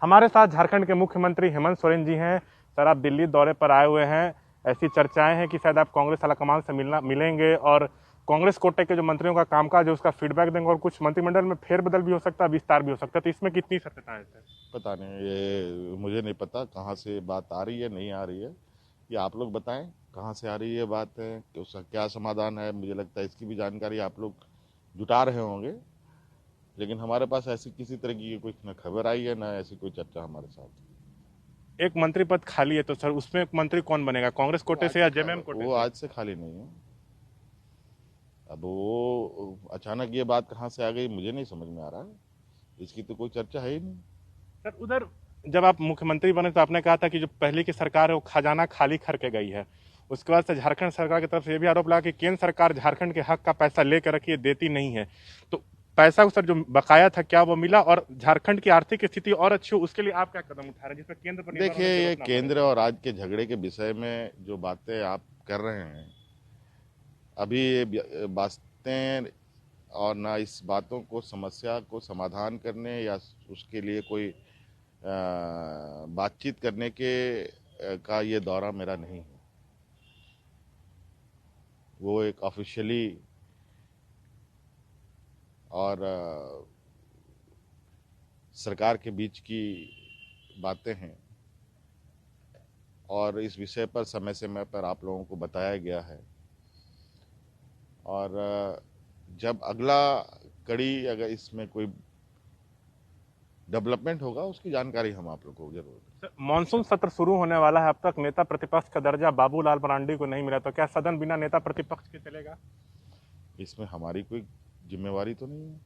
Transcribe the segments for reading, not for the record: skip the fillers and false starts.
हमारे साथ झारखंड के मुख्यमंत्री हेमंत सोरेन जी हैं। सर, आप दिल्ली दौरे पर आए हुए हैं। ऐसी चर्चाएं हैं कि शायद आप कांग्रेस आलाकमान से मिलेंगे और कांग्रेस कोटे के जो मंत्रियों का कामकाज है उसका फीडबैक देंगे और कुछ मंत्रिमंडल में फेरबदल भी हो सकता है, विस्तार भी हो सकता है। तो इसमें कितनी सत्यता है सर? पता नहीं, ये मुझे नहीं पता कहाँ से बात आ रही है, नहीं आ रही है। ये आप लोग बताएं कहाँ से आ रही है बात है कि उसका क्या समाधान है। मुझे लगता है इसकी भी जानकारी आप लोग जुटा रहे होंगे, लेकिन हमारे पास ऐसी किसी तरह की कोई न खबर आई है, ना ऐसी कोई चर्चा हमारे साथ। एक मंत्री पद खाली है, तो सर उसमें मंत्री कौन बनेगा, कांग्रेस कोटे से या जेएमएम कोटे वो से? आज से खाली नहीं है। अब वो अचानक ये बात कहाँ से आ गई मुझे नहीं समझ में आ रहा है। इसकी तो कोई चर्चा है ही नहीं। सर, उधर जब आप मुख्यमंत्री बने तो आपने कहा था कि जो पहले की सरकार है वो खजाना खाली करके गई है। उसके बाद से झारखंड सरकार की तरफ से ये भी आरोप लगा कि केंद्र सरकार झारखंड के हक का पैसा लेकर रखी है, देती नहीं है। तो पैसा सर जो बकाया था क्या वो मिला, और झारखंड की आर्थिक स्थिति और अच्छी हो उसके लिए आप क्या कदम उठा रहे हैं जिसमें केंद्र पर निर्भर देखिए, होने की ये जरूरत ना पड़े? केंद्र और राज्य के झगड़े के विषय में जो बातें आप कर रहे हैं, अभी ये बातें और ना इस बातों को, समस्या को समाधान करने या उसके लिए कोई बातचीत करने के का ये दौरा मेरा नहीं है। वो एक ऑफिशियली और सरकार के बीच की बातें हैं और इस विषय पर समय समय पर आप लोगों को बताया गया है। और जब अगला कड़ी अगर इसमें कोई डेवलपमेंट होगा उसकी जानकारी हम आप लोग को जरूर दें। मानसून सत्र शुरू होने वाला है, अब तक नेता प्रतिपक्ष का दर्जा बाबूलाल मरांडी को नहीं मिला, तो क्या सदन बिना नेता प्रतिपक्ष के चलेगा? इसमें हमारी कोई जिम्मेवारी तो नहीं है।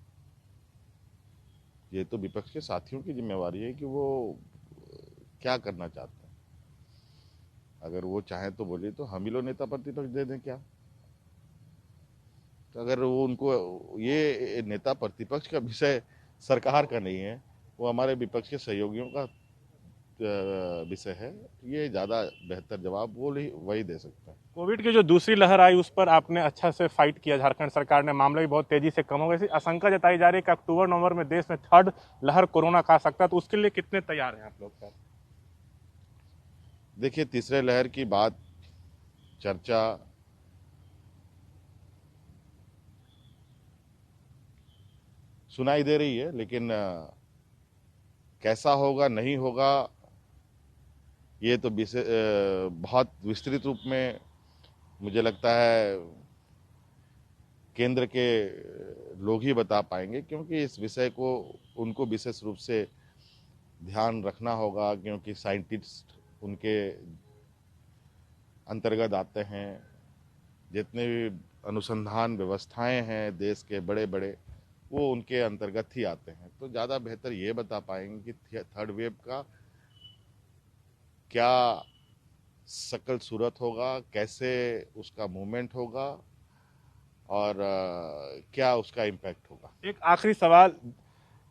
ये तो विपक्ष के साथियों की जिम्मेवारी है कि वो क्या करना चाहते हैं। अगर वो चाहें तो बोलिए, तो हम ही लोग नेता प्रतिपक्ष दे दें क्या? तो अगर वो उनको, ये नेता प्रतिपक्ष का विषय सरकार का नहीं है, वो हमारे विपक्ष के सहयोगियों का विषय है। ये ज़्यादा बेहतर जवाब वो वही दे सकता है। कोविड की जो दूसरी लहर आई उस पर आपने अच्छा से फाइट किया, झारखंड सरकार ने, मामले भी बहुत तेजी से कम हो गए। ऐसी आशंका जताई जा रही है कि अक्टूबर नवंबर में देश में थर्ड लहर कोरोना का आ सकता है, तो उसके लिए कितने तैयार हैं आप लोग सर? देखिए, तीसरे लहर की बात, चर्चा सुनाई दे रही है, लेकिन कैसा होगा नहीं होगा ये तो बहुत विस्तृत रूप में मुझे लगता है केंद्र के लोग ही बता पाएंगे, क्योंकि इस विषय को उनको विशेष रूप से ध्यान रखना होगा, क्योंकि साइंटिस्ट उनके अंतर्गत आते हैं। जितने भी अनुसंधान व्यवस्थाएं हैं देश के बड़े बड़े, वो उनके अंतर्गत ही आते हैं। तो ज़्यादा बेहतर ये बता पाएंगे कि थर्ड वेव का क्या शकल सूरत होगा, कैसे उसका मूवमेंट होगा और क्या उसका इम्पैक्ट होगा। एक आखिरी सवाल,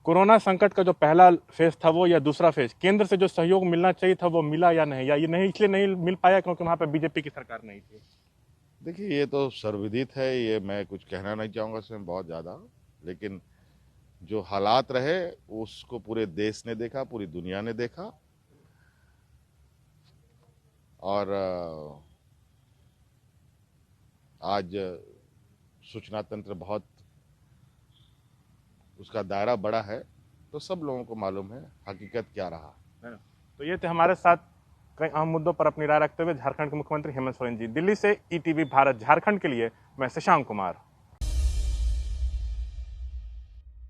कोरोना संकट का जो पहला फेज था वो या दूसरा फेज, केंद्र से जो सहयोग मिलना चाहिए था वो मिला या नहीं, या ये नहीं इसलिए नहीं मिल पाया क्योंकि वहां पर बीजेपी की सरकार नहीं थी? देखिए, ये तो सर्वविदित है, ये मैं कुछ कहना नहीं चाहूँगा इसमें बहुत ज़्यादा। लेकिन जो हालात रहे उसको पूरे देश ने देखा, पूरी दुनिया ने देखा, और आज सूचना तंत्र बहुत, उसका दायरा बड़ा है, तो सब लोगों को मालूम है हकीकत क्या रहा। है ना? तो ये थे हमारे साथ कई अहम मुद्दों पर अपनी राय रखते हुए झारखंड के मुख्यमंत्री हेमंत सोरेन जी। दिल्ली से ईटीवी भारत झारखंड के लिए मैं शशांक कुमार।